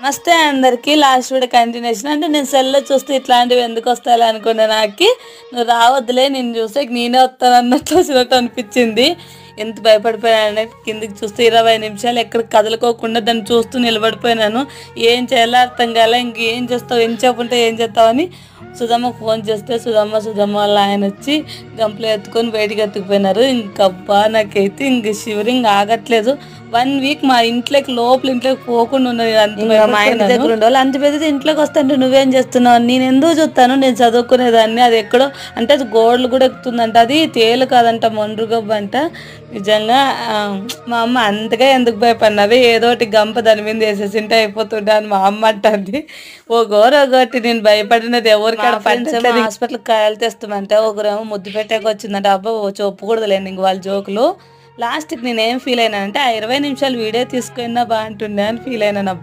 నమస్తే అందరికీ. Last video continuation. అంటే నేను సెల్లో చూస్తే ఇట్లాంటివి ఎందుకు వస్తాయి అనుకున్నా. నాకు నువ్వు రావద్దులే, నేను చూస్తే నేనే వస్తాను అన్నట్లు వచ్చినట్టు అనిపించింది. ఎంత భయపడిపోయానంటే కిందికి చూస్తే 20 నిమిషాలు ఎక్కడ కదలుకోకుండా దాన్ని చూస్తూ నిలబడిపోయినాను. ఏం చేయాలో అర్థం కాలే. ఇంకేం చేస్తావు, ఏం చెప్పుంటే ఏం చేస్తావని సుధమ్మకు ఫోన్ చేస్తే సుధమ్మ వాళ్ళ ఆయన వచ్చి గంపలు ఎత్తుకొని బయటికి ఎత్తుకుపోయినారు. ఇంకబ్బా నాకైతే ఇంక షివరింగ్ ఆగట్లేదు. 1 వీక్ మా ఇంట్లోకి ఇంట్లోకి పోకుండా ఉన్నది. మా ఇంటి దగ్గర ఉండేవాళ్ళు అంత పెద్దది ఇంట్లోకి వస్తాంటే నువ్వేం చేస్తున్నావు, నేను ఎందుకు చూస్తాను, నేను చదువుకునేదాన్ని. అది ఎక్కడో అంటే అది గోడలు కూడా ఎక్కుతుందంట. అది తేలు కాదంట, మొండ్రుగబ్బ అంట. నిజంగా మా అమ్మ అంతగా ఎందుకు భయపడినవి, ఏదోటి గంప దాని మీద వేసేసింటే అయిపోతుండే అని మా అమ్మ అంటుంది. ఒకటి నేను భయపడినది ఎవరికి హాస్పిటల్కి కాయలు తెస్తామంటే ఒకరేమో ముద్దు పెట్టాక వచ్చిందంటే అబ్బా ఒప్పుకూడదులేండి ఇంక వాళ్ళ జోకులు. లాస్ట్కి నేనేం ఫీల్ అయినానంటే ఆ 20 నిమిషాలు వీడియో తీసుకున్నా బాగుంటుండే అని ఫీల్ అయినాను.